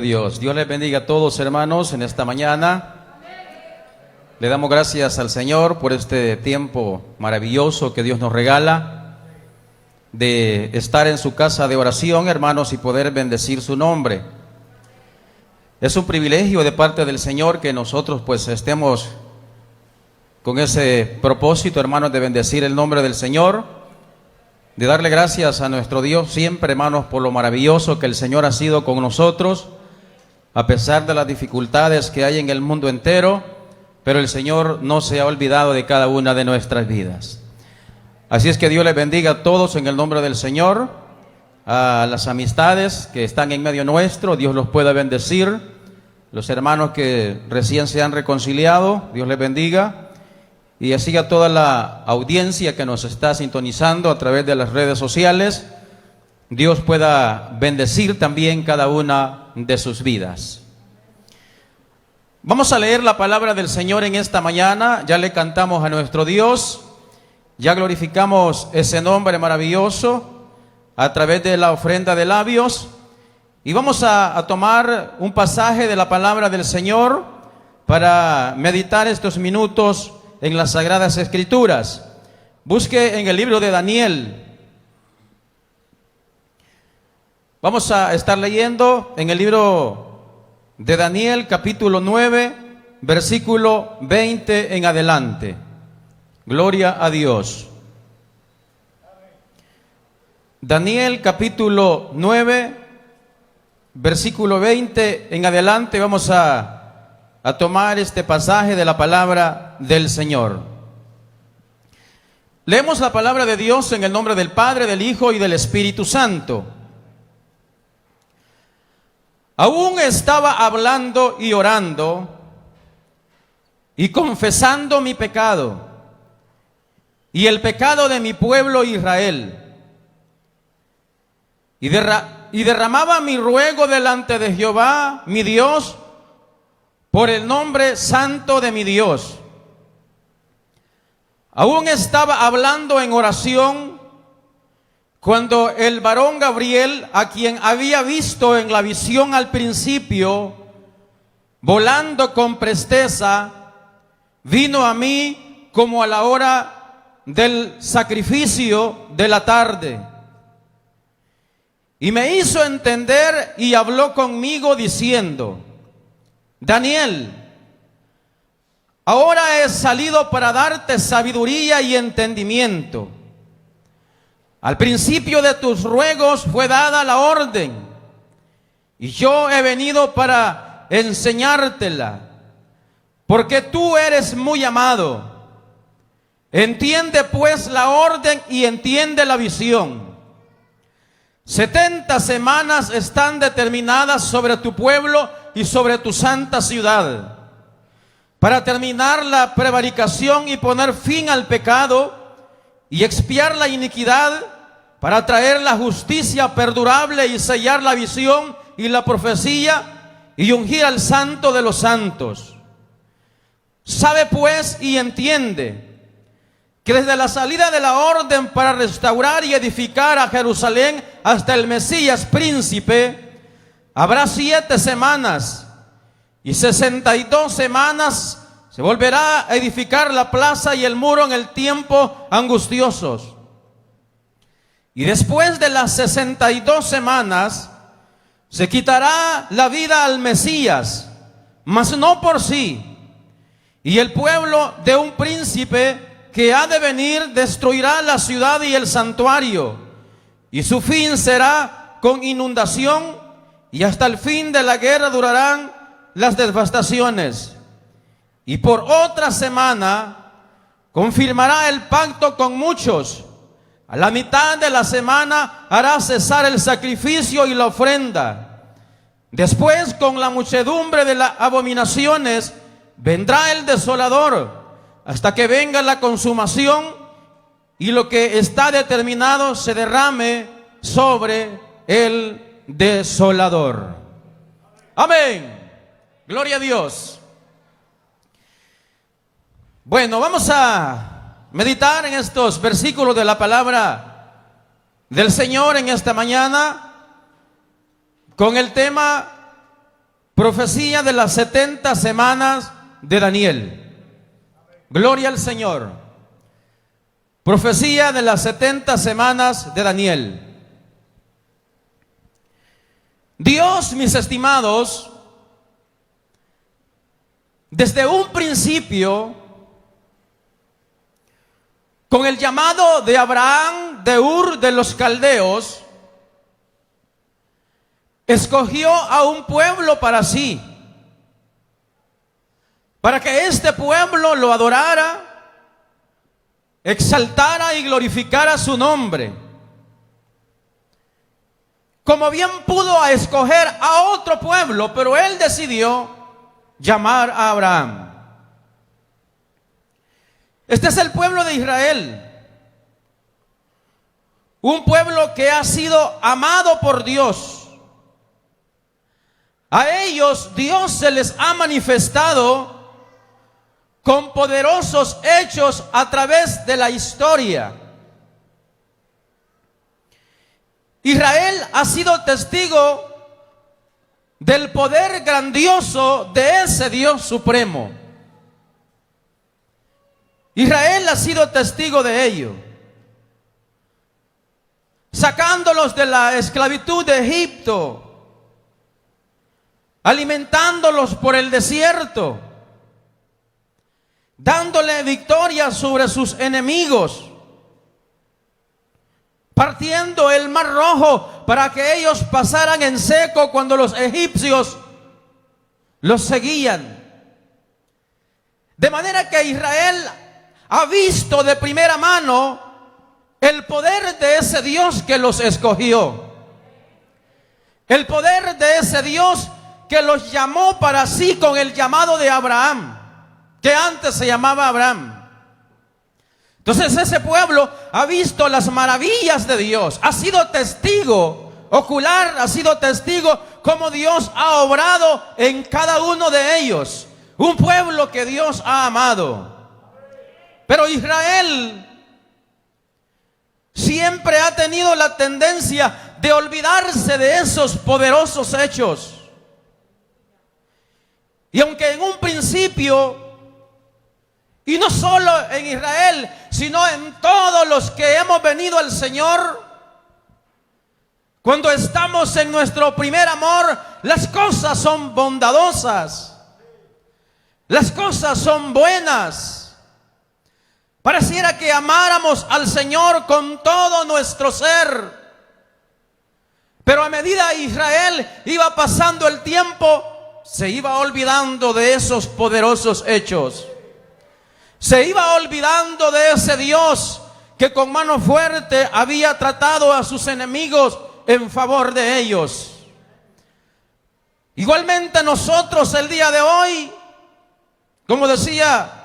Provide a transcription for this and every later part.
Dios les bendiga a todos, hermanos, en esta mañana. Le damos gracias al Señor por este tiempo maravilloso que Dios nos regala de estar en su casa de oración, hermanos, y poder bendecir su nombre. Es un privilegio de parte del Señor que nosotros pues estemos con ese propósito, hermanos, de bendecir el nombre del Señor, de darle gracias a nuestro Dios siempre, hermanos, por lo maravilloso que el Señor ha sido con nosotros, a pesar de las dificultades que hay en el mundo entero, pero el Señor no se ha olvidado de cada una de nuestras vidas. Así es que Dios les bendiga a todos en el nombre del Señor, a las amistades que están en medio nuestro, Dios los pueda bendecir, los hermanos que recién se han reconciliado, Dios les bendiga, y así a toda la audiencia que nos está sintonizando a través de las redes sociales, Dios pueda bendecir también cada una de sus vidas. Vamos a leer la palabra del Señor en esta mañana. Ya le cantamos a nuestro Dios, ya glorificamos ese nombre maravilloso a través de la ofrenda de labios, y vamos a tomar un pasaje de la palabra del Señor para meditar estos minutos en las Sagradas Escrituras. Busque en el libro de Daniel. Vamos a estar leyendo en el libro de Daniel, capítulo 9, versículo 20 en adelante. Gloria a Dios. Daniel, capítulo 9, versículo 20 en adelante. Vamos a tomar este pasaje de la palabra del Señor. Leemos la palabra de Dios en el nombre del Padre, del Hijo y del Espíritu Santo. Aún estaba hablando y orando y confesando mi pecado y el pecado de mi pueblo Israel, y derramaba mi ruego delante de Jehová, mi Dios, por el nombre santo de mi Dios. Aún estaba hablando en oración cuando el varón Gabriel, a quien había visto en la visión al principio, volando con presteza, vino a mí como a la hora del sacrificio de la tarde. Y me hizo entender y habló conmigo diciendo: Daniel, ahora he salido para darte sabiduría y entendimiento. Al principio de tus ruegos fue dada la orden, y yo he venido para enseñártela, porque tú eres muy amado. Entiende pues la orden y entiende la visión. 70 semanas están determinadas sobre tu pueblo y sobre tu santa ciudad, para terminar la prevaricación y poner fin al pecado, y expiar la iniquidad, para traer la justicia perdurable y sellar la visión y la profecía, y ungir al santo de los santos. Sabe pues y entiende que desde la salida de la orden para restaurar y edificar a Jerusalén hasta el Mesías príncipe, habrá 7 semanas, y 62 semanas se volverá a edificar la plaza y el muro en el tiempo angustiosos. Y después de las 62 semanas se quitará la vida al Mesías, mas no por sí. Y el pueblo de un príncipe que ha de venir destruirá la ciudad y el santuario, y su fin será con inundación, y hasta el fin de la guerra durarán las devastaciones. Y por otra semana confirmará el pacto con muchos. A la mitad de la semana hará cesar el sacrificio y la ofrenda. Después, con la muchedumbre de las abominaciones, vendrá el desolador, hasta que venga la consumación y lo que está determinado se derrame sobre el desolador. Amén. Gloria a Dios. Bueno, vamos a meditar en estos versículos de la palabra del Señor en esta mañana con el tema Profecía de las 70 semanas de Daniel. Gloria al Señor. Profecía de las 70 semanas de Daniel. Dios, mis estimados, desde un principio, con el llamado de Abraham de Ur de los Caldeos, escogió a un pueblo para sí, para que este pueblo lo adorara, exaltara y glorificara su nombre. Como bien pudo escoger a otro pueblo, pero él decidió llamar a Abraham. Este es el pueblo de Israel, un pueblo que ha sido amado por Dios. A ellos Dios se les ha manifestado con poderosos hechos a través de la historia. Israel ha sido testigo del poder grandioso de ese Dios supremo. Israel ha sido testigo de ello, sacándolos de la esclavitud de Egipto, alimentándolos por el desierto, dándole victoria sobre sus enemigos, partiendo el mar rojo para que ellos pasaran en seco cuando los egipcios los seguían. De manera que Israel ha visto de primera mano el poder de ese Dios que los escogió, el poder de ese Dios que los llamó para sí con el llamado de Abraham, que antes se llamaba Abraham. Entonces ese pueblo ha visto las maravillas de Dios, ha sido testigo ocular, ha sido testigo cómo Dios ha obrado en cada uno de ellos. Un pueblo que Dios ha amado. Pero Israel siempre ha tenido la tendencia de olvidarse de esos poderosos hechos. Y aunque en un principio, y no solo en Israel, sino en todos los que hemos venido al Señor, cuando estamos en nuestro primer amor, las cosas son bondadosas, las cosas son buenas. Pareciera que amáramos al Señor con todo nuestro ser. Pero a medida que Israel iba pasando el tiempo, se iba olvidando de esos poderosos hechos. Se iba olvidando de ese Dios que con mano fuerte había tratado a sus enemigos en favor de ellos. Igualmente nosotros el día de hoy, como decía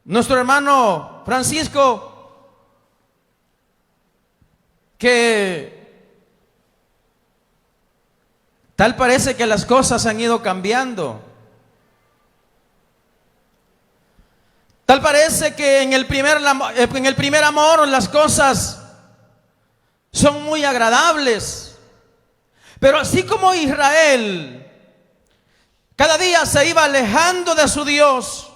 nuestro hermano Francisco, que tal parece que las cosas han ido cambiando. Tal parece que en el primer amor las cosas son muy agradables. Pero así como Israel cada día se iba alejando de su Dios,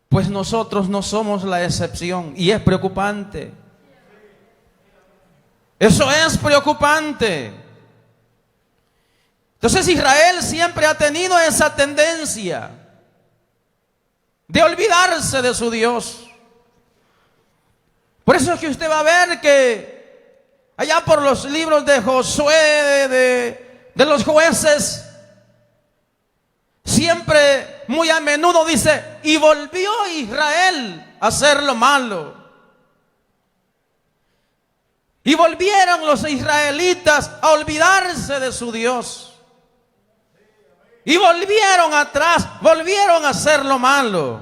pues nosotros no somos la excepción. Y es preocupante. Eso es preocupante. Entonces Israel siempre ha tenido esa tendencia de olvidarse de su Dios. Por eso es que usted va a ver que allá por los libros de Josué, de los jueces, siempre, muy a menudo dice, y volvió Israel a hacer lo malo. Y volvieron los israelitas a olvidarse de su Dios. Y volvieron atrás, volvieron a hacer lo malo.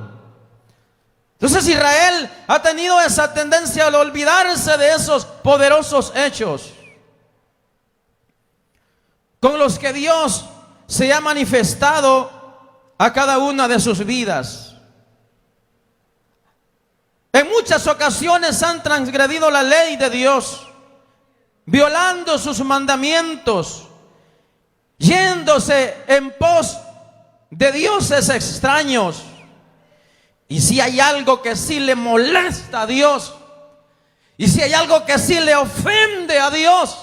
Entonces Israel ha tenido esa tendencia de olvidarse de esos poderosos hechos con los que Dios se ha manifestado a cada una de sus vidas. En muchas ocasiones han transgredido la ley de Dios, violando sus mandamientos yéndose en pos de dioses extraños. Y si hay algo que sí le molesta a Dios, y si hay algo que sí le ofende a Dios,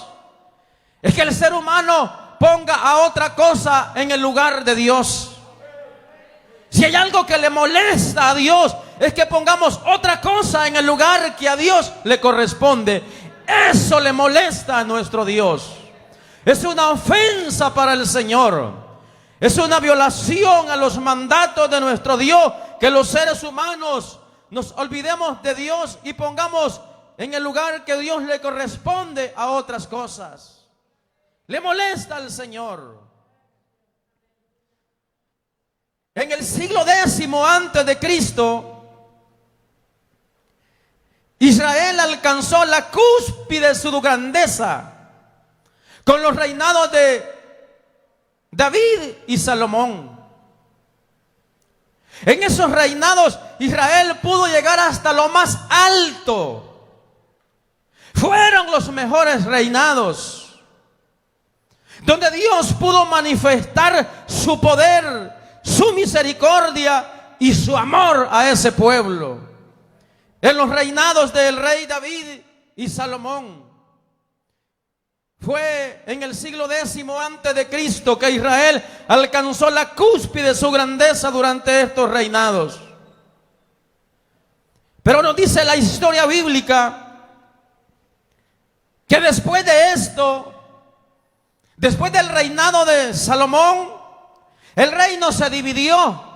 es que el ser humano ponga a otra cosa en el lugar de Dios. Si hay algo que le molesta a Dios, es que pongamos otra cosa en el lugar que a Dios le corresponde. Eso le molesta a nuestro Dios. Es una ofensa para el Señor. Es una violación a los mandatos de nuestro Dios, que los seres humanos nos olvidemos de Dios y pongamos en el lugar que Dios le corresponde a otras cosas. Le molesta al Señor. En el siglo X antes de Cristo, Israel alcanzó la cúspide de su grandeza con los reinados de David y Salomón. En esos reinados Israel pudo llegar hasta lo más alto. Fueron los mejores reinados, donde Dios pudo manifestar su poder, su misericordia y su amor a ese pueblo. En los reinados del rey David y Salomón. Fue en el siglo X antes de Cristo que Israel alcanzó la cúspide de su grandeza durante estos reinados. Pero nos dice la historia bíblica que después de esto, después del reinado de Salomón, el reino se dividió.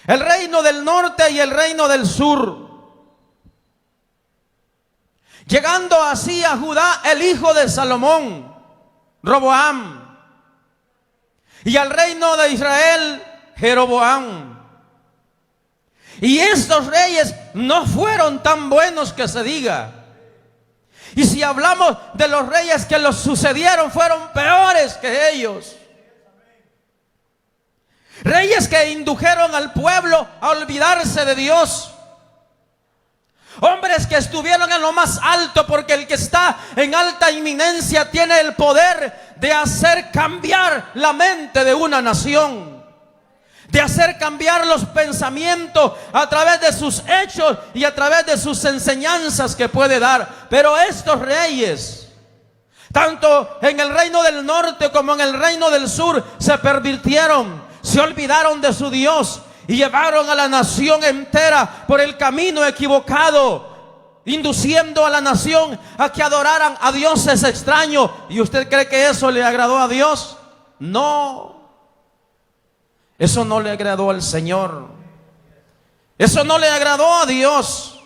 El reino del norte y el reino del sur. Llegando así a Judá el hijo de Salomón, Roboam. Y al reino de Israel, Jeroboam. Y estos reyes no fueron tan buenos que se diga. Y si hablamos de los reyes que los sucedieron, fueron peores que ellos. Reyes que indujeron al pueblo a olvidarse de Dios. Hombres que estuvieron en lo más alto, porque el que está en alta inminencia tiene el poder de hacer cambiar la mente de una nación, de hacer cambiar los pensamientos a través de sus hechos y a través de sus enseñanzas que puede dar. Pero estos reyes, tanto en el reino del norte como en el reino del sur, se pervirtieron, se olvidaron de su Dios y llevaron a la nación entera por el camino equivocado, induciendo a la nación a que adoraran a dioses extraños. ¿Y usted cree que eso le agradó a Dios? No, eso no le agradó al Señor. Eso no le agradó a Dios.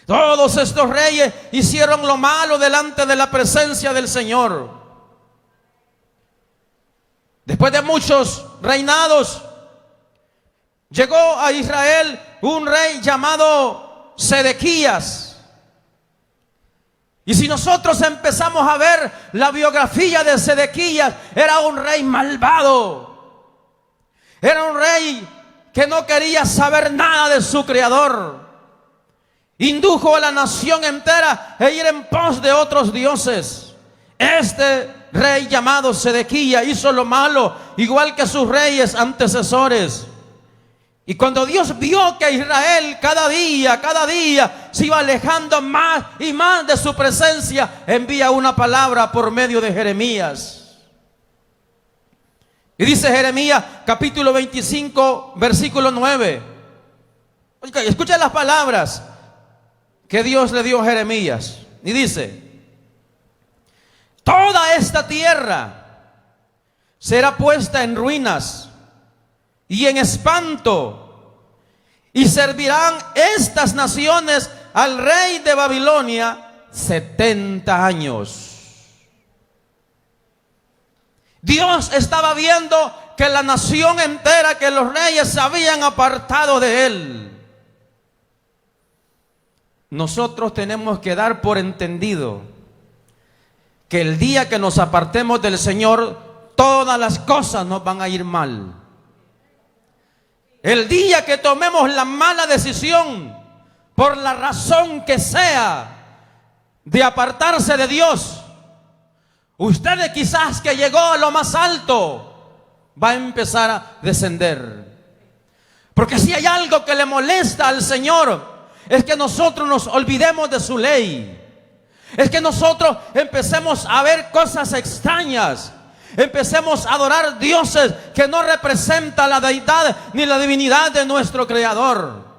Todos estos reyes hicieron lo malo delante de la presencia del Señor. Después de muchos reinados, llegó a Israel un rey llamado Sedequías. Y si nosotros empezamos a ver la biografía de Sedequías, era un rey malvado. Era un rey que no quería saber nada de su creador. Indujo a la nación entera a ir en pos de otros dioses. Este rey llamado Sedequías hizo lo malo, igual que sus reyes antecesores. Y cuando Dios vio que Israel cada día se iba alejando más y más de su presencia, envía una palabra por medio de Jeremías. Y dice Jeremías capítulo 25 versículo 9. Escucha las palabras que Dios le dio a Jeremías. Y dice: toda esta tierra será puesta en ruinas y en espanto, y servirán estas naciones al rey de Babilonia 70 años. Dios estaba viendo que la nación entera, que los reyes se habían apartado de él. Nosotros tenemos que dar por entendido que el día que nos apartemos del Señor, todas las cosas nos van a ir mal. El día que tomemos la mala decisión, por la razón que sea, de apartarse de Dios, Usted quizás que llegó a lo más alto, va a empezar a descender. Porque si hay algo que le molesta al Señor, es que nosotros nos olvidemos de su ley. Es que nosotros empecemos a ver cosas extrañas. Empecemos a adorar dioses que no representan la deidad ni la divinidad de nuestro Creador.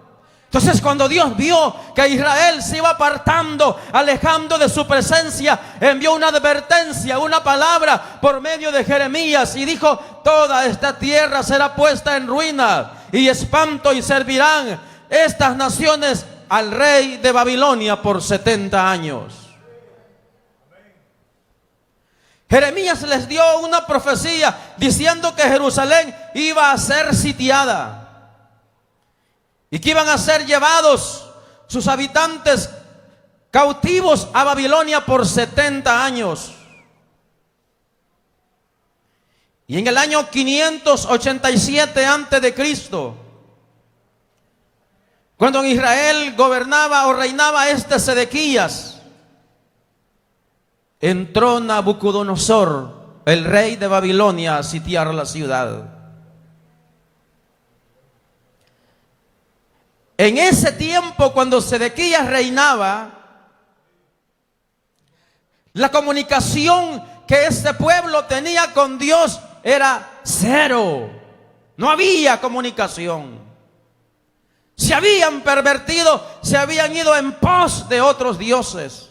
Entonces, cuando Dios vio que Israel se iba apartando, alejando de su presencia, envió una advertencia, una palabra por medio de Jeremías y dijo: toda esta tierra será puesta en ruina y espanto, y servirán estas naciones al rey de Babilonia por 70 años. Jeremías les dio una profecía diciendo que Jerusalén iba a ser sitiada y que iban a ser llevados sus habitantes cautivos a Babilonia por 70 años. Y en el año 587 antes de Cristo, cuando en Israel gobernaba o reinaba Sedequías, entró Nabucodonosor, el rey de Babilonia, a sitiar la ciudad. En ese tiempo, cuando Sedequías reinaba, la comunicación que este pueblo tenía con Dios era cero. No había comunicación. Se habían pervertido, se habían ido en pos de otros dioses.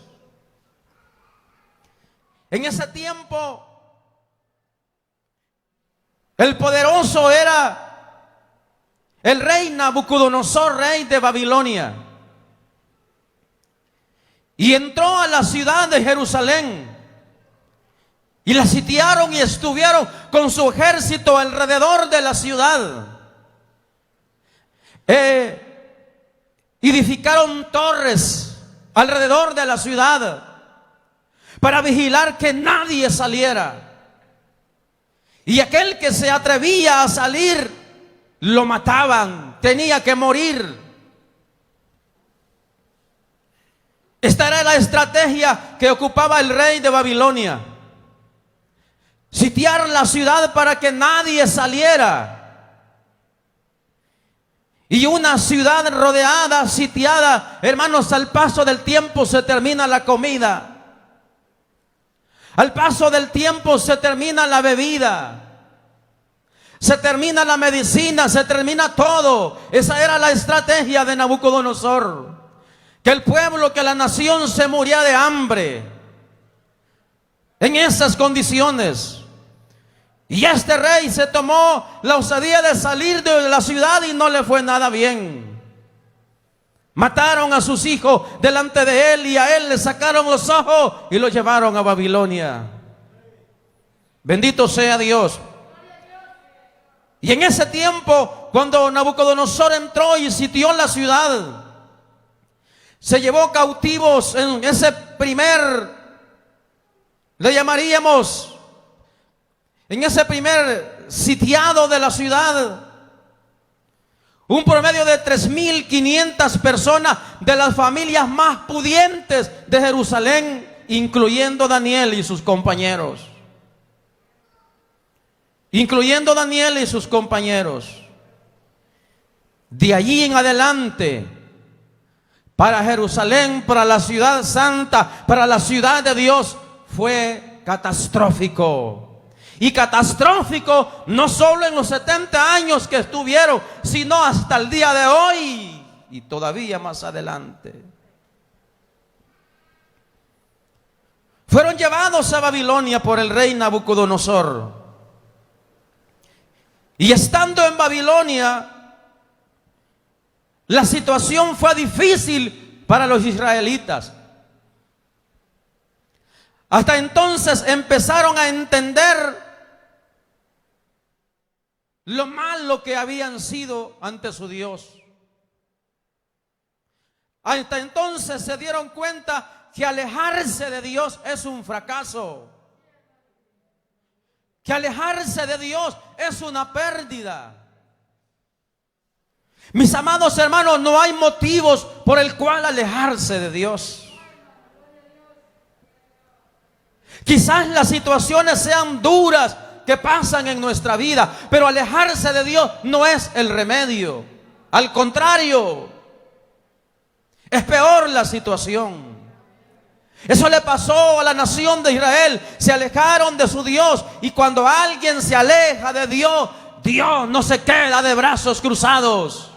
En ese tiempo, el poderoso era el rey Nabucodonosor, rey de Babilonia. Y entró a la ciudad de Jerusalén y la sitiaron y estuvieron con su ejército alrededor de la ciudad. Edificaron torres alrededor de la ciudad para vigilar que nadie saliera. Y aquel que se atrevía a salir, lo mataban, tenía que morir. Esta era la estrategia que ocupaba el rey de Babilonia: sitiar la ciudad para que nadie saliera. Y una ciudad rodeada, sitiada, hermanos, al paso del tiempo se termina la comida. Al paso del tiempo se termina la bebida. Se termina la medicina, se termina todo. Esa era la estrategia de Nabucodonosor. Que el pueblo, que la nación se moría de hambre. En esas condiciones. Y este rey se tomó la osadía de salir de la ciudad y no le fue nada bien. Mataron a sus hijos delante de él y a él le sacaron los ojos y lo llevaron a Babilonia. Bendito sea Dios. Y en ese tiempo, cuando Nabucodonosor entró y sitió la ciudad, se llevó cautivos en ese primer, le llamaríamos, en ese primer sitiado de la ciudad, un promedio de 3.500 personas de las familias más pudientes de Jerusalén, incluyendo Daniel y sus compañeros. Incluyendo Daniel y sus compañeros. De allí en adelante, para Jerusalén, para la ciudad santa, para la ciudad de Dios, fue catastrófico. Y catastrófico no solo en los 70 años que estuvieron, sino hasta el día de hoy y todavía más adelante. Fueron llevados a Babilonia por el rey Nabucodonosor. Y estando en Babilonia, la situación fue difícil para los israelitas. Hasta entonces empezaron a entender lo malo que habían sido ante su Dios. Hasta entonces se dieron cuenta que alejarse de Dios es un fracaso. Que alejarse de Dios es una pérdida. Mis amados hermanos, no hay motivos por el cual alejarse de Dios. Quizás las situaciones sean duras que pasan en nuestra vida, pero alejarse de Dios no es el remedio. Al contrario, es peor la situación. Eso le pasó a la nación de Israel. Se alejaron de su Dios. Y cuando alguien se aleja de Dios, Dios no se queda de brazos cruzados.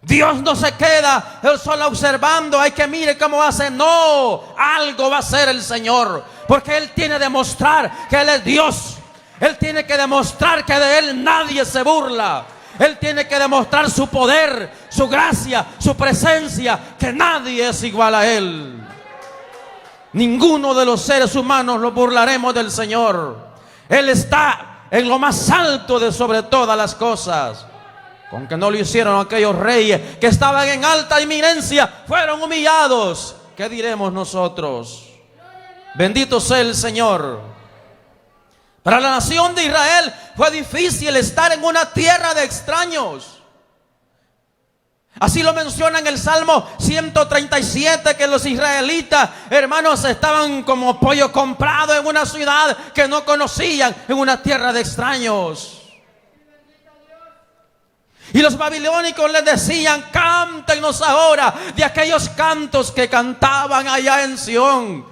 Dios no se queda él solo observando. Hay que mire cómo hace. No, algo va a hacer el Señor, porque Él tiene que demostrar que Él es Dios. Él tiene que demostrar que de Él nadie se burla. Él tiene que demostrar su poder, su gracia, su presencia, que nadie es igual a Él. Ninguno de los seres humanos lo burlaremos del Señor. Él está en lo más alto de sobre todas las cosas. Con que no lo hicieron aquellos reyes que estaban en alta eminencia, fueron humillados. ¿Qué diremos nosotros? Bendito sea el Señor. Para la nación de Israel fue difícil estar en una tierra de extraños. Así lo menciona en el Salmo 137, que los israelitas, hermanos, estaban como pollo comprado en una ciudad que no conocían, en una tierra de extraños. Y los babilónicos les decían: cántenos ahora de aquellos cantos que cantaban allá en Sión.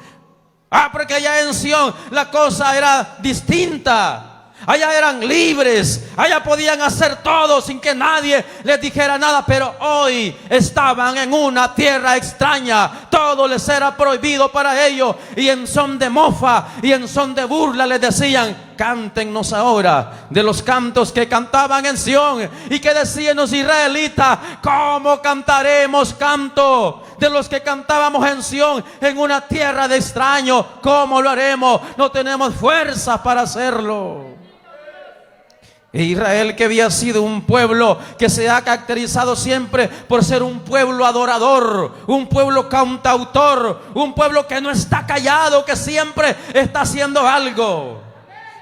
Porque allá en Sión la cosa era distinta. Allá eran libres, allá podían hacer todo sin que nadie les dijera nada. Pero hoy estaban en una tierra extraña. Todo les era prohibido para ellos. Y en son de mofa y en son de burla les decían: cántenos ahora de los cantos que cantaban en Sión. Y que decían los israelitas: ¿cómo cantaremos canto de los que cantábamos en Sión, en una tierra de extraños? ¿Cómo lo haremos? No tenemos fuerza para hacerlo. E Israel, que había sido un pueblo que se ha caracterizado siempre por ser un pueblo adorador, un pueblo cantautor, un pueblo que no está callado, que siempre está haciendo algo.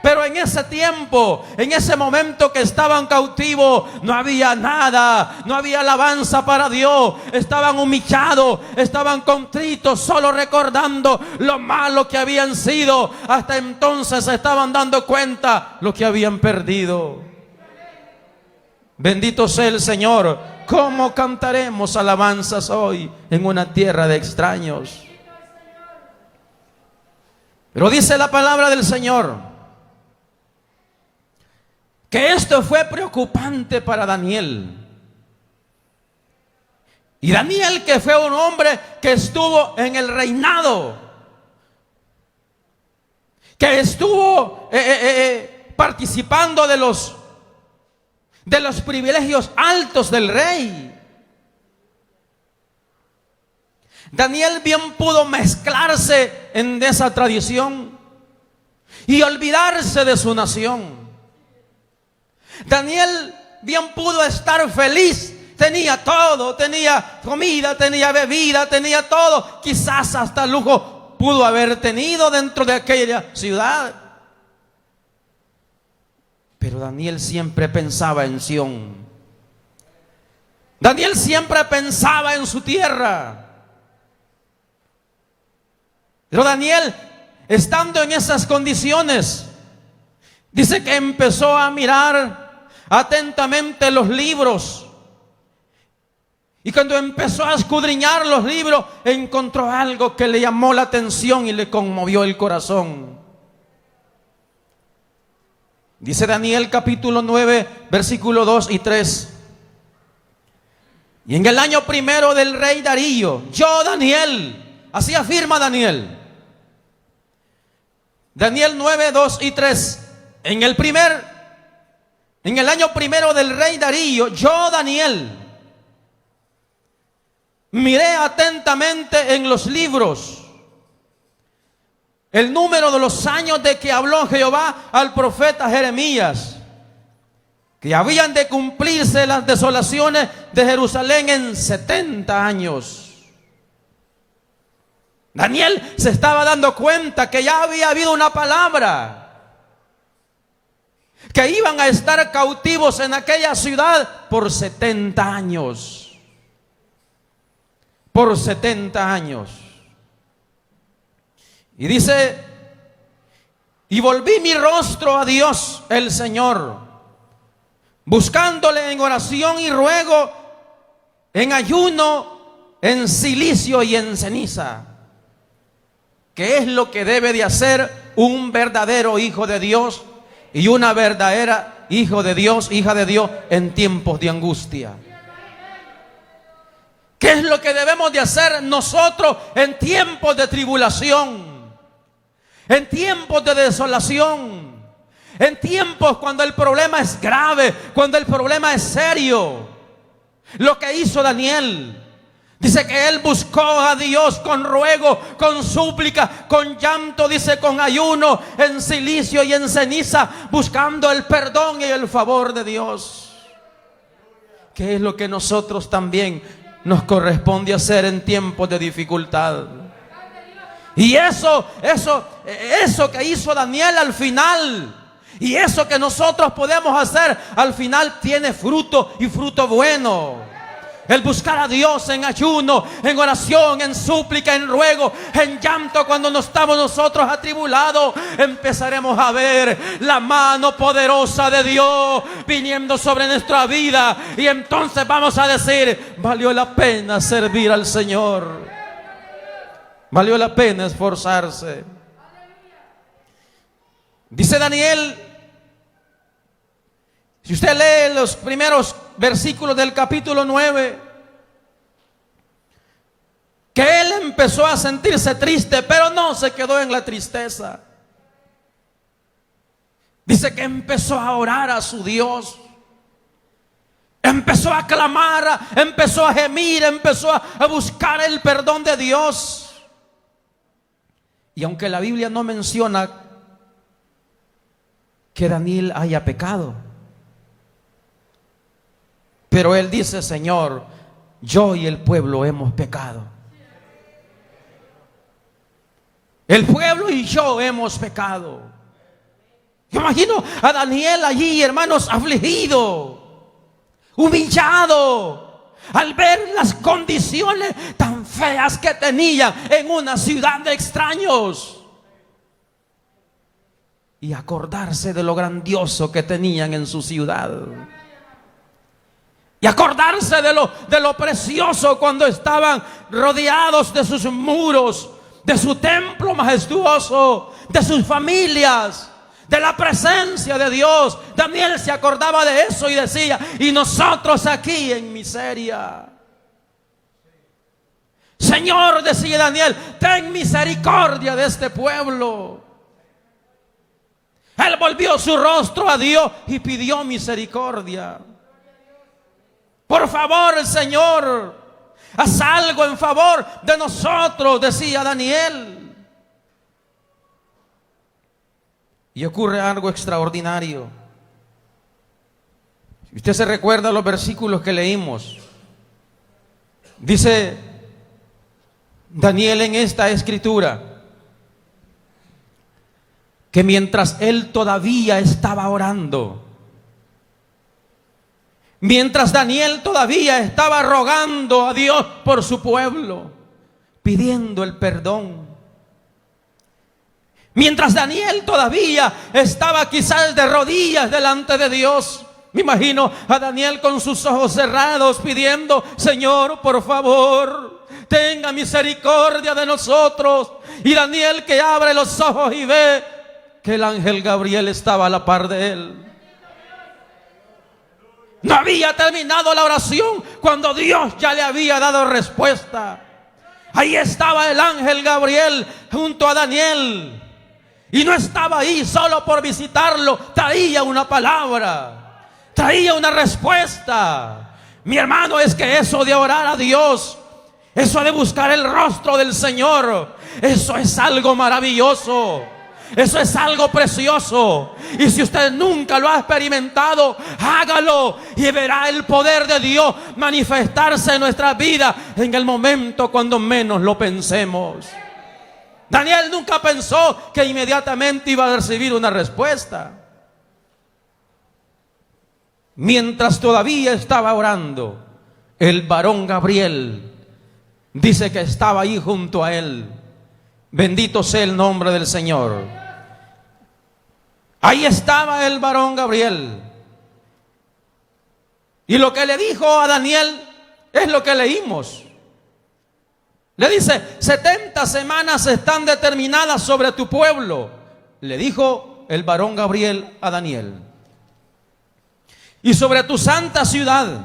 Pero en ese tiempo, en ese momento que estaban cautivos, no había nada, no había alabanza para Dios. Estaban humillados, estaban contritos, solo recordando lo malo que habían sido. Hasta entonces se estaban dando cuenta lo que habían perdido. Bendito sea el Señor. ¿Cómo cantaremos alabanzas hoy en una tierra de extraños? Pero dice la palabra del Señor que esto fue preocupante para Daniel. Y Daniel, que fue un hombre que estuvo en el reinado, que estuvo participando de los privilegios altos del rey. Daniel bien pudo mezclarse en esa tradición y olvidarse de su nación. Daniel bien pudo estar feliz. Tenía todo, tenía comida, tenía bebida, tenía todo. Quizás hasta lujo pudo haber tenido dentro de aquella ciudad. Pero Daniel siempre pensaba en Sión. Daniel siempre pensaba en su tierra. Pero Daniel, estando en esas condiciones, dice que empezó a mirar atentamente los libros. Y cuando empezó a escudriñar los libros, encontró algo que le llamó la atención y le conmovió el corazón. Dice Daniel capítulo 9, versículo 2 y 3. Y en el año primero del rey Darío, yo Daniel, así afirma Daniel. Daniel 9, 2 y 3. En el año primero del rey Darío, yo Daniel miré atentamente en los libros el número de los años de que habló Jehová al profeta Jeremías, que habían de cumplirse las desolaciones de Jerusalén en 70 años. Daniel se estaba dando cuenta que ya había habido una palabra, que iban a estar cautivos en aquella ciudad por 70 años. Por 70 años. Y dice Y volví mi rostro a Dios el Señor, buscándole en oración y ruego, en ayuno, en cilicio y en ceniza. ¿Qué es lo que debe de hacer un verdadero hijo de Dios y una verdadera hijo de Dios, hija de Dios, en tiempos de angustia? ¿Qué es lo que debemos de hacer nosotros en tiempos de tribulación? En tiempos de desolación, en tiempos cuando el problema es grave, cuando el problema es serio. Lo que hizo Daniel, dice que él buscó a Dios con ruego, con súplica, con llanto, dice con ayuno, en cilicio y en ceniza, buscando el perdón y el favor de Dios. ¿Qué es lo que nosotros también nos corresponde hacer en tiempos de dificultad? Y eso que hizo Daniel al final, y eso que nosotros podemos hacer al final, tiene fruto, y fruto bueno. El buscar a Dios en ayuno, en oración, en súplica, en ruego, en llanto, cuando no estamos nosotros atribulados, empezaremos a ver la mano poderosa de Dios viniendo sobre nuestra vida. Y entonces vamos a decir: valió la pena servir al Señor. Valió la pena esforzarse. Dice Daniel, si usted lee los primeros versículos del capítulo 9, que él empezó a sentirse triste, pero no se quedó en la tristeza. Dice que empezó a orar a su Dios. Empezó a clamar, empezó a gemir, empezó a buscar el perdón de Dios. Y aunque la Biblia no menciona que Daniel haya pecado, pero él dice: Señor, yo y el pueblo hemos pecado. El pueblo y yo hemos pecado. Yo imagino a Daniel allí, hermanos, afligido, humillado, al ver las condiciones tan feas que tenía en una ciudad de extraños, y acordarse de lo grandioso que tenían en su ciudad, y acordarse de lo precioso cuando estaban rodeados de sus muros, de su templo majestuoso, de sus familias, de la presencia de Dios. Daniel se acordaba de eso y decía: y nosotros aquí en miseria. Señor, decía Daniel, ten misericordia de este pueblo. Él volvió su rostro a Dios y pidió misericordia. Por favor, Señor, haz algo en favor de nosotros, decía Daniel. Y ocurre algo extraordinario. Si usted se recuerda los versículos que leímos, dice Daniel en esta escritura que mientras él todavía estaba orando, mientras Daniel todavía estaba rogando a Dios por su pueblo, pidiendo el perdón, mientras Daniel todavía estaba quizás de rodillas delante de Dios, me imagino a Daniel con sus ojos cerrados pidiendo: Señor, por favor, tenga misericordia de nosotros. Y Daniel que abre los ojos y ve que el ángel Gabriel estaba a la par de él. No había terminado la oración cuando Dios ya le había dado respuesta. Ahí estaba el ángel Gabriel junto a Daniel. Y no estaba ahí solo por visitarlo, traía una palabra, traía una respuesta. Mi hermano, es que eso de orar a Dios, eso de buscar el rostro del Señor, eso es algo maravilloso. Eso es algo precioso. Y si usted nunca lo ha experimentado, hágalo y verá el poder de Dios manifestarse en nuestra vida en el momento cuando menos lo pensemos. Daniel nunca pensó que inmediatamente iba a recibir una respuesta. Mientras todavía estaba orando, el varón Gabriel dice que estaba ahí junto a él. Bendito sea el nombre del Señor. Ahí estaba el varón Gabriel. Y lo que le dijo a Daniel es lo que leímos. Le dice: 70 semanas están determinadas sobre tu pueblo, le dijo el varón Gabriel a Daniel, y sobre tu santa ciudad,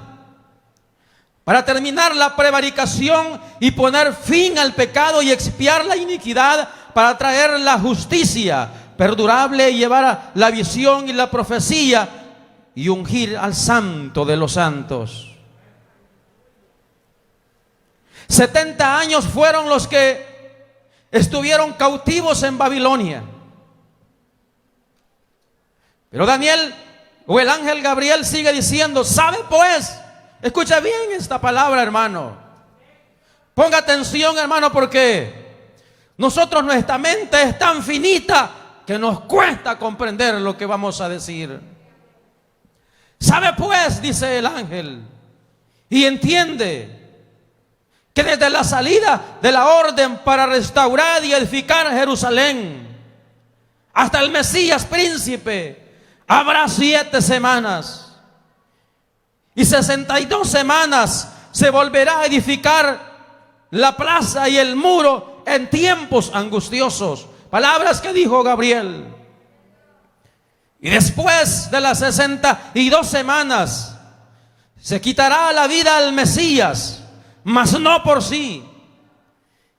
para terminar la prevaricación y poner fin al pecado y expiar la iniquidad, para traer la justicia perdurable y llevar la visión y la profecía y ungir al santo de los santos. 70 años fueron los que estuvieron cautivos en Babilonia. Pero Daniel, o el ángel Gabriel, sigue diciendo: ¿sabe pues? Escucha bien esta palabra, hermano. Ponga atención, hermano, porque nosotros, nuestra mente es tan finita que nos cuesta comprender lo que vamos a decir. ¿Sabe pues? Dice el ángel, y entiende que desde la salida de la orden para restaurar y edificar Jerusalén hasta el Mesías príncipe habrá 7 semanas, y 62 semanas se volverá a edificar la plaza y el muro en tiempos angustiosos. Palabras que dijo Gabriel. Y después de las 62 semanas se quitará la vida al Mesías, mas no por sí,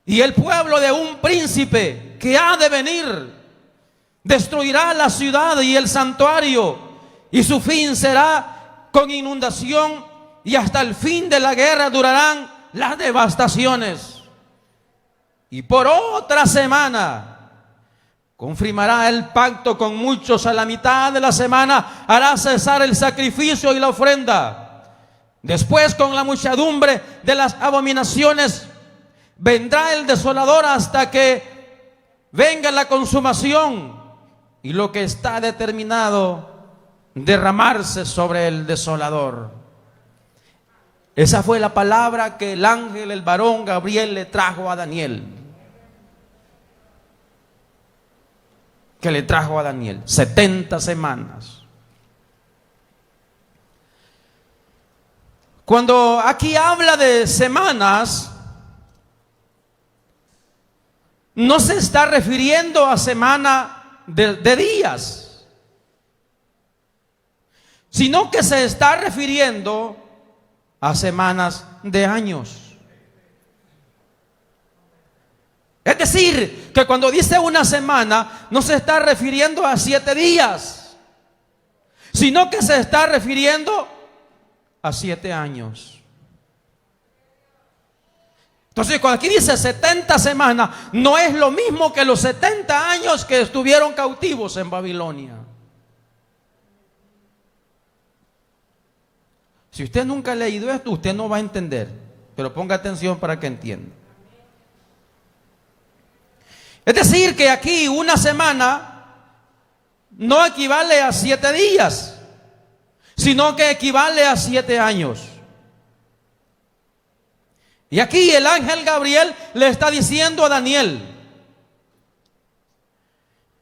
y el pueblo de un príncipe que ha de venir destruirá la ciudad y el santuario, y su fin será con inundación, y hasta el fin de la guerra durarán las devastaciones. Y por otra semana confirmará el pacto con muchos. A la mitad de la semana hará cesar el sacrificio y la ofrenda. Después, con la muchedumbre de las abominaciones, vendrá el desolador hasta que venga la consumación y lo que está determinado derramarse sobre el desolador. Esa fue la palabra que el ángel, el varón Gabriel, le trajo a Daniel. Que le trajo a Daniel 70 semanas. Cuando aquí habla de semanas, no se está refiriendo a semana de días, sino que se está refiriendo a semanas de años. Es decir, que cuando dice una semana, no se está refiriendo a 7 días, sino que se está refiriendo a 7 años. Entonces, cuando aquí dice 70 semanas, no es lo mismo que los 70 años que estuvieron cautivos en Babilonia. Si usted nunca ha leído esto, usted no va a entender, pero ponga atención para que entienda. Es decir, que aquí una semana no equivale a 7 días, sino que equivale a 7 años. Y aquí el ángel Gabriel le está diciendo a Daniel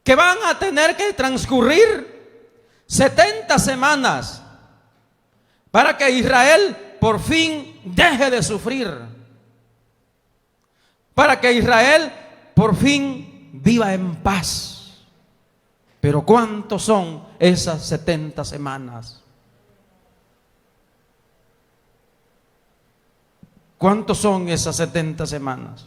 que van a tener que transcurrir 70 semanas para que Israel por fin deje de sufrir, para que Israel por fin viva en paz. Pero ¿cuántos son esas 70 semanas? ¿Cuántos son esas 70 semanas?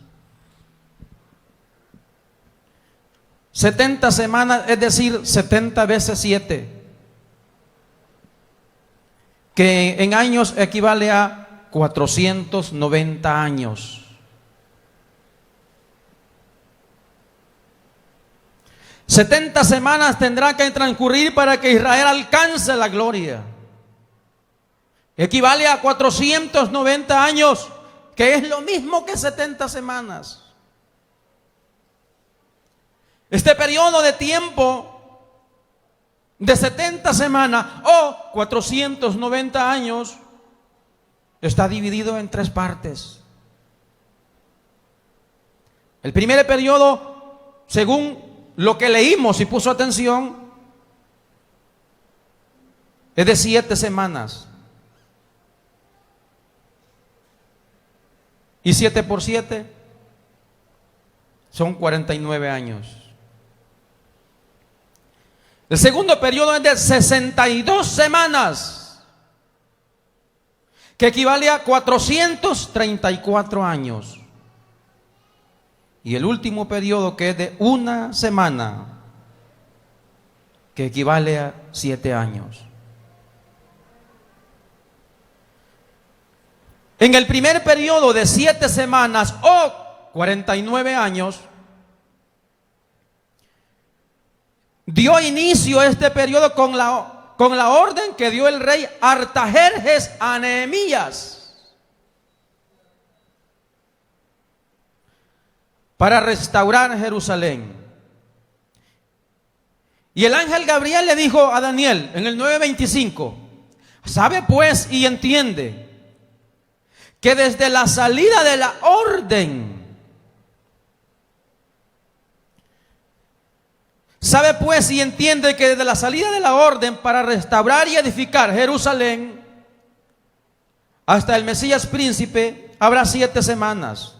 70 semanas, es decir, 70 veces 7, que en años equivale a 490 años. «70 semanas tendrá que transcurrir para que Israel alcance la gloria». Equivale a 490 años, que es lo mismo que 70 semanas. Este periodo de tiempo de 70 semanas o 490 años está dividido en 3 partes. El primer periodo, según lo que leímos y puso atención, es de 7 semanas. Y 7 por 7 son 49 años. El segundo periodo es de 62 semanas, que equivale a 434 años. Y el último periodo, que es de 1 semana, que equivale a 7 años. En el primer periodo de 7 semanas o 49 años, dio inicio a este periodo con la orden que dio el rey Artajerjes a Nehemías para restaurar Jerusalén. Y el ángel Gabriel le dijo a Daniel en el 9:25: sabe pues y entiende que desde la salida de la orden, sabe pues y entiende que desde la salida de la orden para restaurar y edificar Jerusalén hasta el Mesías príncipe habrá 7 semanas.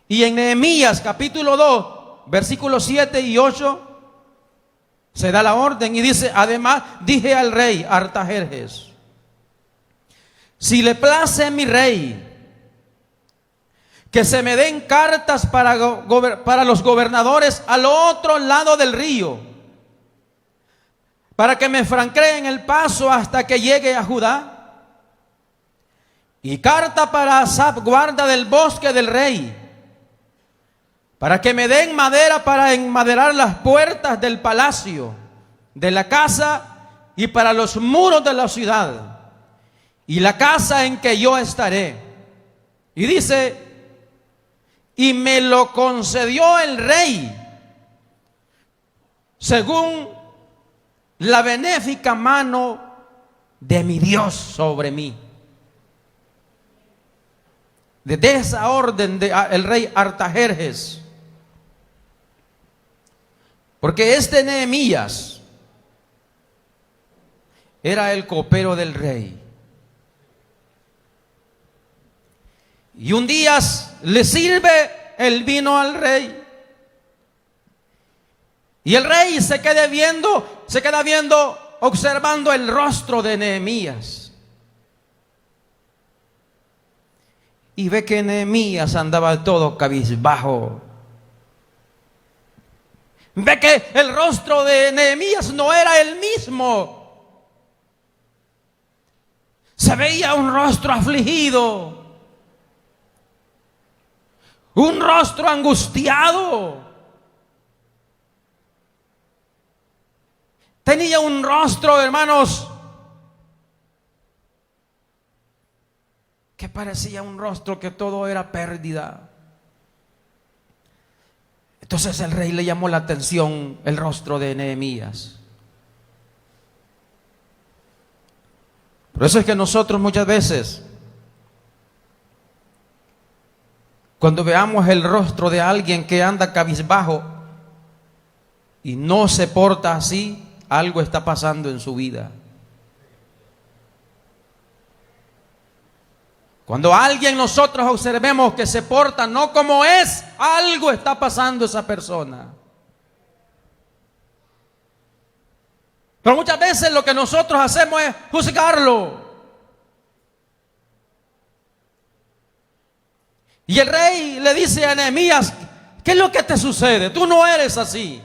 Y en Nehemías capítulo 2 versículos 7 y 8 se da la orden y dice: además dije al rey Artajerjes, si le place mi rey que se me den cartas para los gobernadores al otro lado del río, para que me franqueen el paso hasta que llegue a Judá, y carta para Asaf, guarda del bosque del rey, para que me den madera para enmaderar las puertas del palacio, de la casa y para los muros de la ciudad y la casa en que yo estaré. Y dice: y me lo concedió el rey según la benéfica mano de mi Dios sobre mí. Desde esa orden del rey Artajerjes, porque este Nehemías era el copero del rey. Y un día le sirve el vino al rey. Y el rey se queda viendo, observando el rostro de Nehemías. Y ve que Nehemías andaba todo cabizbajo. Ve que el rostro de Nehemías no era el mismo. Se veía un rostro afligido, un rostro angustiado. Tenía un rostro, hermanos, que parecía un rostro que todo era pérdida. Entonces el rey le llamó la atención el rostro de Nehemías. Por eso es que nosotros muchas veces, cuando veamos el rostro de alguien que anda cabizbajo y no se porta así, algo está pasando en su vida. Cuando alguien nosotros observemos que se porta no como es, algo está pasando esa persona. Pero muchas veces lo que nosotros hacemos es juzgarlo. Y el rey le dice a Nehemías: ¿qué es lo que te sucede? Tú no eres así.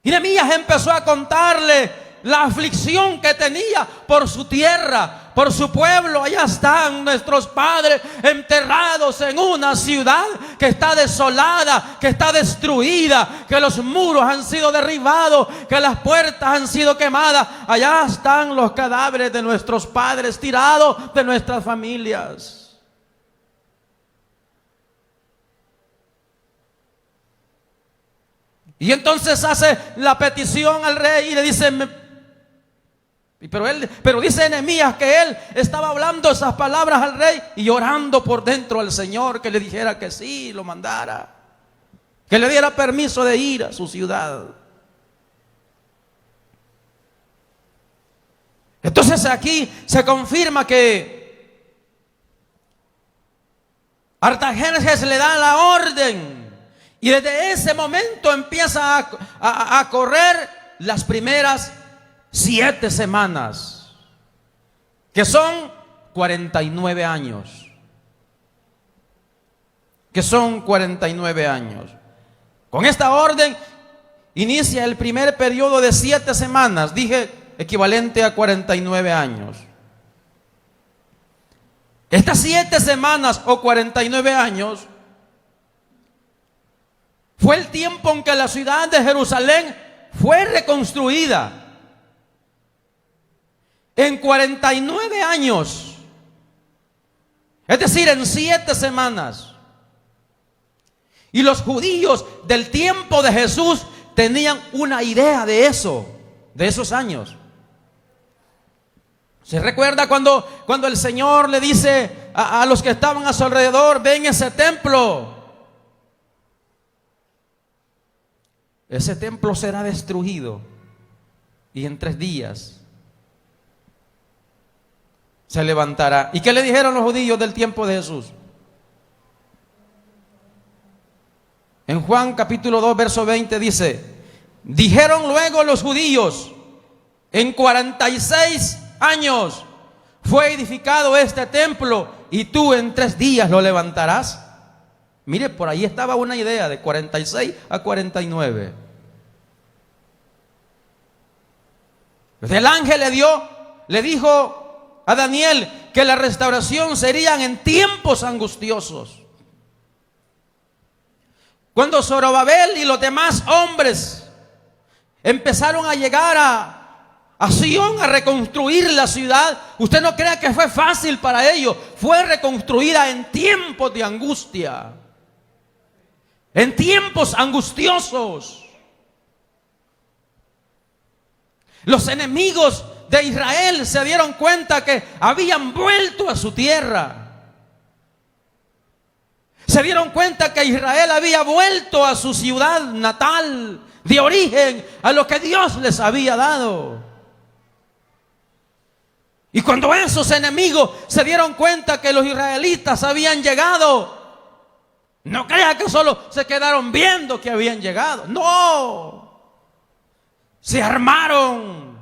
Y Nehemías empezó a contarle la aflicción que tenía por su tierra, por su pueblo. Allá están nuestros padres enterrados en una ciudad que está desolada, que está destruida, que los muros han sido derribados, que las puertas han sido quemadas. Allá están los cadáveres de nuestros padres tirados, de nuestras familias. Y entonces hace la petición al rey y le dice: pero dice Nehemías que él estaba hablando esas palabras al rey y orando por dentro al Señor que le dijera que sí, lo mandara, que le diera permiso de ir a su ciudad. Entonces aquí se confirma que Artajerjes le da la orden y desde ese momento empieza a correr las primeras 7 semanas, que son 49 años. Que son 49 años. Con esta orden inicia el primer periodo de 7 semanas, dije equivalente a 49 años. Estas 7 semanas o 49 años fue el tiempo en que la ciudad de Jerusalén fue reconstruida. En 49 años, es decir, en 7 semanas. Y los judíos del tiempo de Jesús tenían una idea de eso, de esos años. ¿Se recuerda cuando el Señor le dice a los que estaban a su alrededor: ven ese templo? Ese templo será destruido y en 3 días se levantará. ¿Y qué le dijeron los judíos del tiempo de Jesús? En Juan capítulo 2 verso 20 dice: dijeron luego los judíos: en 46 años fue edificado este templo y tú en 3 días lo levantarás. Mire, por ahí estaba una idea de 46 a 49. Pues el ángel le dijo a Daniel que la restauración serían en tiempos angustiosos. Cuando Zorobabel y los demás hombres empezaron a llegar a Sion a reconstruir la ciudad, usted no crea que fue fácil para ellos. Fue reconstruida en tiempos de angustia, en tiempos angustiosos. Los enemigos de Israel se dieron cuenta que habían vuelto a su tierra. Se dieron cuenta que Israel había vuelto a su ciudad natal, de origen, a lo que Dios les había dado. Y cuando esos enemigos se dieron cuenta que los israelitas habían llegado, no crea que solo se quedaron viendo que habían llegado. No, se armaron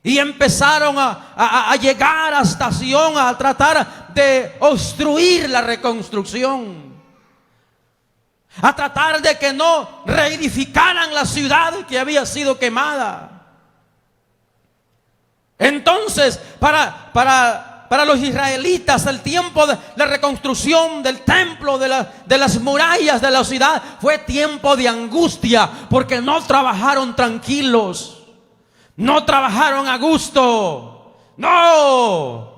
y empezaron a llegar hasta Sion a tratar de obstruir la reconstrucción, a tratar de que no reedificaran la ciudad que había sido quemada. Entonces, para los israelitas, el tiempo de la reconstrucción del templo, de las murallas de la ciudad, fue tiempo de angustia, porque no trabajaron tranquilos, no trabajaron a gusto. No.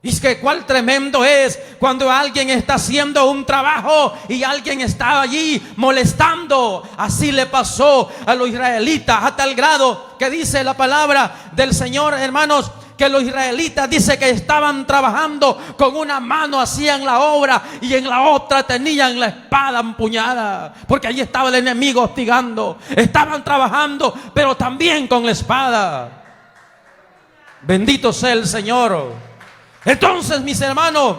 Y es que cuál tremendo es cuando alguien está haciendo un trabajo y alguien está allí molestando. Así le pasó a los israelitas, a tal grado que dice la palabra del Señor, hermanos, que los israelitas dice que estaban trabajando con una mano, hacían la obra y en la otra tenían la espada empuñada, porque allí estaba el enemigo hostigando. Estaban trabajando, pero también con la espada. Bendito sea el Señor. Entonces, mis hermanos,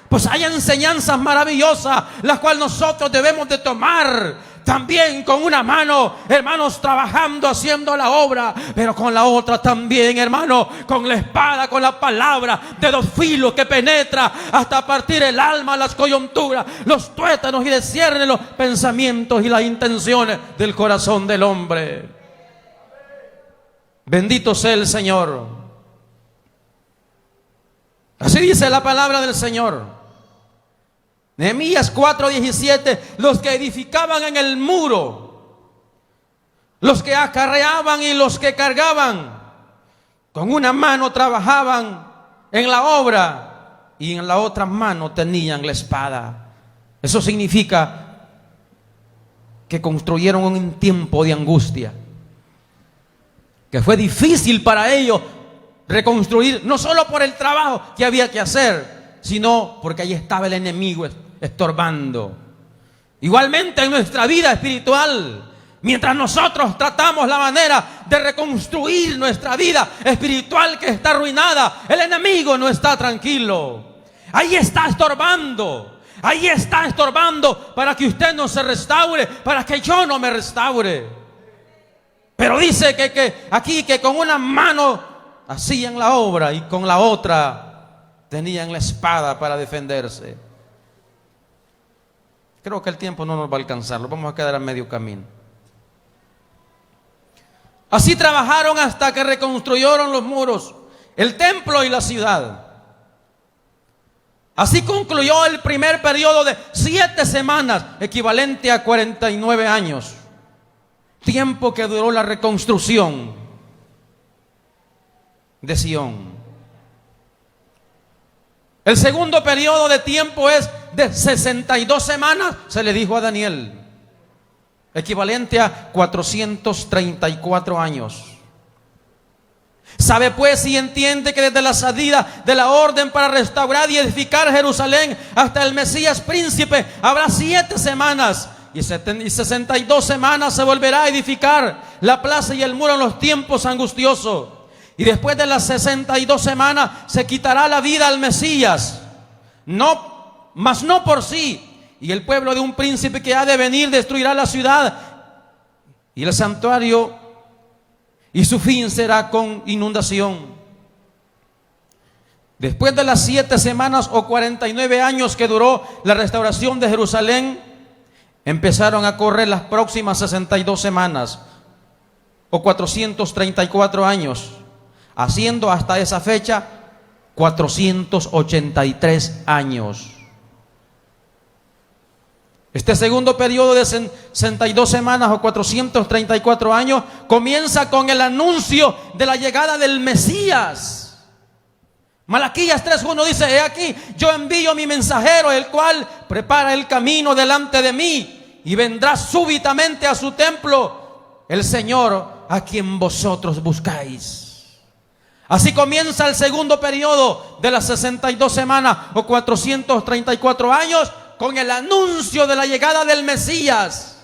pues hay enseñanzas maravillosas, las cuales nosotros debemos de tomar también con una mano, hermanos, trabajando, haciendo la obra, pero con la otra también, hermanos, con la espada, con la palabra de 2 filos que penetra hasta partir el alma, las coyunturas, los tuétanos y discierne los pensamientos y las intenciones del corazón del hombre. Bendito sea el Señor. Así dice la palabra del Señor. Nehemías 4:17, los que edificaban en el muro, los que acarreaban y los que cargaban, con una mano trabajaban en la obra y en la otra mano tenían la espada. Eso significa que construyeron un tiempo de angustia, que fue difícil para ellos reconstruir, no solo por el trabajo que había que hacer, sino porque ahí estaba el enemigo estorbando. Igualmente en nuestra vida espiritual, Mientras nosotros tratamos la manera de reconstruir nuestra vida espiritual que está arruinada, el enemigo no está tranquilo. Ahí está estorbando. Ahí está estorbando para que usted no se restaure, para que yo no me restaure. Pero dice que aquí que con una mano hacían la obra y con la otra tenían la espada para defenderse. Creo que el tiempo no nos va a alcanzar, nos vamos a quedar a medio camino. Así trabajaron hasta que reconstruyeron los muros, el templo y la ciudad. Así concluyó el primer periodo de 7 semanas, equivalente a 49 años. Tiempo que duró la reconstrucción de Sión. El segundo periodo de tiempo es de 62 semanas, se le dijo a Daniel, equivalente a 434 años. Sabe pues y entiende que desde la salida de la orden para restaurar y edificar Jerusalén hasta el Mesías príncipe habrá 7 semanas y 62 semanas se volverá a edificar la plaza y el muro en los tiempos angustiosos. Y después de las 62 semanas se quitará la vida al Mesías, mas no por sí. Y el pueblo de un príncipe que ha de venir destruirá la ciudad y el santuario, y su fin será con inundación. Después de las 7 semanas o 49 años que duró la restauración de Jerusalén, empezaron a correr las próximas 62 semanas o 434 años, haciendo hasta esa fecha 483 años. Este segundo periodo de 62 semanas o 434 años comienza con el anuncio de la llegada del Mesías. Malaquías 3:1 dice: he aquí, yo envío mi mensajero, el cual prepara el camino delante de mí, y vendrá súbitamente a su templo el Señor a quien vosotros buscáis. Así comienza el segundo periodo de las 62 semanas o 434 años con el anuncio de la llegada del Mesías.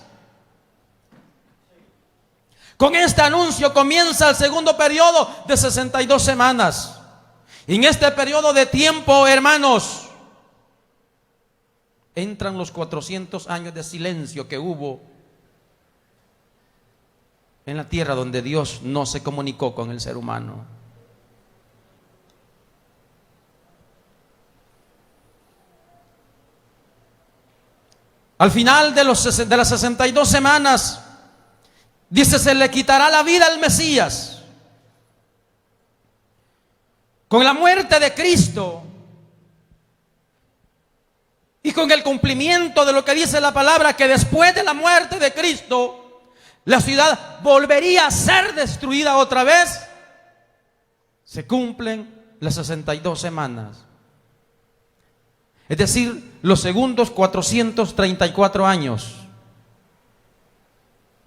Con este anuncio comienza el segundo periodo de 62 semanas. Y en este periodo de tiempo, hermanos, entran los 400 años de silencio que hubo en la tierra, donde Dios no se comunicó con el ser humano. Al final de las 62 semanas, dice, se le quitará la vida al Mesías. Con la muerte de Cristo y con el cumplimiento de lo que dice la palabra, que después de la muerte de Cristo, la ciudad volvería a ser destruida otra vez, se cumplen las 62 semanas. Es decir, los segundos 434 años.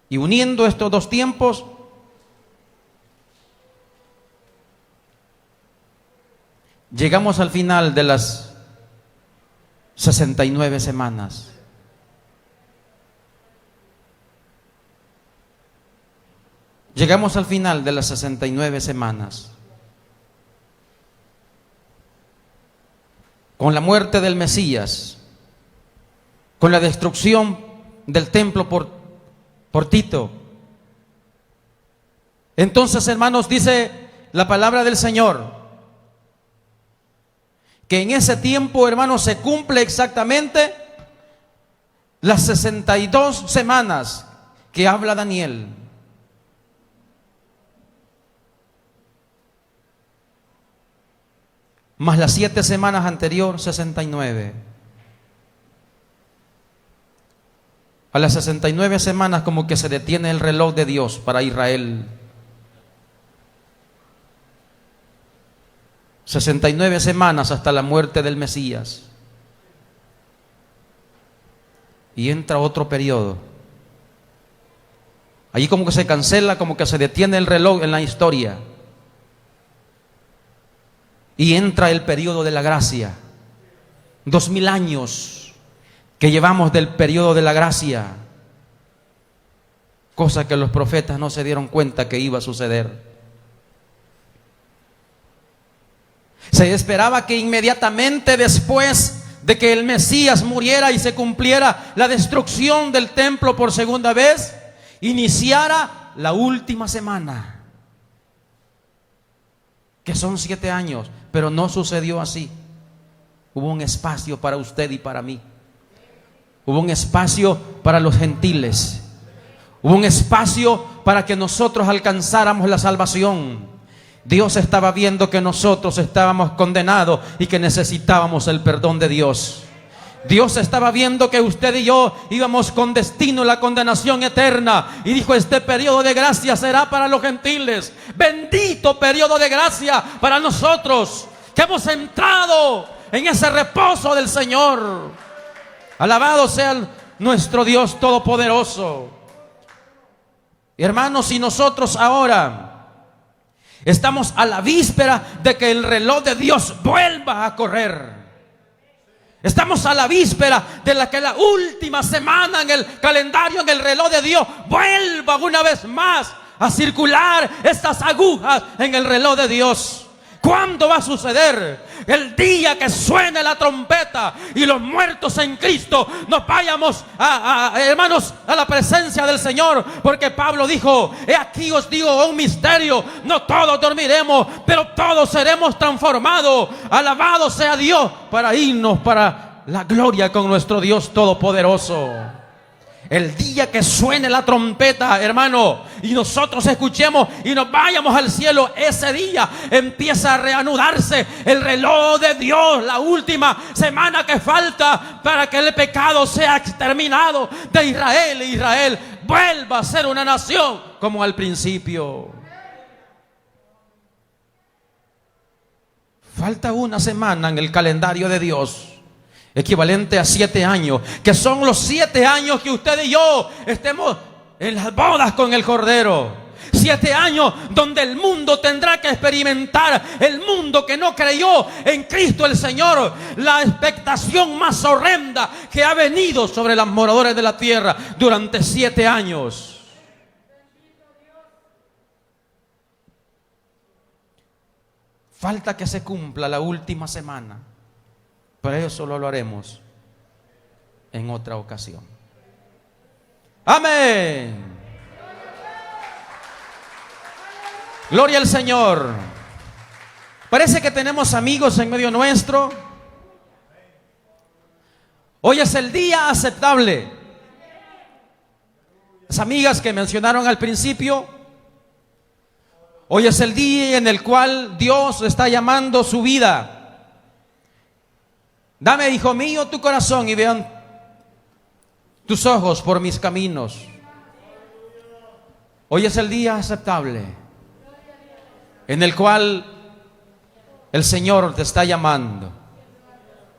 Y uniendo estos dos tiempos, llegamos al final de las 69 semanas. Llegamos al final de las 69 semanas. Con la muerte del Mesías, con la destrucción del templo por Tito. Entonces, hermanos, dice la palabra del Señor, que en ese tiempo, hermanos, se cumple exactamente las 62 semanas que habla Daniel. Más las 7 semanas anterior, 69. A las 69 semanas como que se detiene el reloj de Dios para Israel. 69 semanas hasta la muerte del Mesías. Y entra otro periodo. Allí como que se cancela, como que se detiene el reloj en la historia. Y entra el periodo de la gracia. 2000 años que llevamos del periodo de la gracia. cosa que los profetas no se dieron cuenta que iba a suceder. Se esperaba que inmediatamente después de que el Mesías muriera y se cumpliera la destrucción del templo por segunda vez, iniciara la última semana, que son 7 años, pero no sucedió así. Hubo un espacio para usted y para mí. Hubo un espacio para los gentiles. Hubo un espacio para que nosotros alcanzáramos la salvación. Dios estaba viendo que nosotros estábamos condenados y que necesitábamos el perdón de Dios. Dios estaba viendo que usted y yo íbamos con destino a la condenación eterna, y dijo: este periodo de gracia será para los gentiles. Bendito periodo de gracia para nosotros, que hemos entrado en ese reposo del Señor. Alabado sea nuestro Dios todopoderoso. Hermanos, si nosotros ahora estamos a la víspera de que el reloj de Dios vuelva a correr, estamos a la víspera de que la última semana en el calendario, en el reloj de Dios, vuelva una vez más a circular estas agujas en el reloj de Dios. ¿Cuándo va a suceder? El día que suene la trompeta y los muertos en Cristo nos vayamos hermanos, a la presencia del Señor. Porque Pablo dijo: he aquí os digo un misterio, no todos dormiremos, pero todos seremos transformados. Alabado sea Dios, para irnos para la gloria con nuestro Dios todopoderoso. El día que suene la trompeta, hermano, y nosotros escuchemos y nos vayamos al cielo, ese día empieza a reanudarse el reloj de Dios. La última semana que falta para que el pecado sea exterminado de Israel, y Israel vuelva a ser una nación como al principio. Falta una semana en el calendario de Dios, equivalente a 7 años, que son los 7 años que usted y yo estemos en las bodas con el Cordero. 7 años donde el mundo tendrá que experimentar, el mundo que no creyó en Cristo el Señor, la expectación más horrenda que ha venido sobre los moradores de la tierra durante 7 años. Falta que se cumpla la última semana. Pero eso lo haremos en otra ocasión. Amén. Gloria al Señor. Parece que tenemos amigos en medio nuestro. Hoy es el día aceptable. Las amigas que mencionaron al principio, hoy es el día en el cual Dios está llamando su vida. Dame, hijo mío, tu corazón y vean tus ojos por mis caminos. Hoy es el día aceptable en el cual el Señor te está llamando.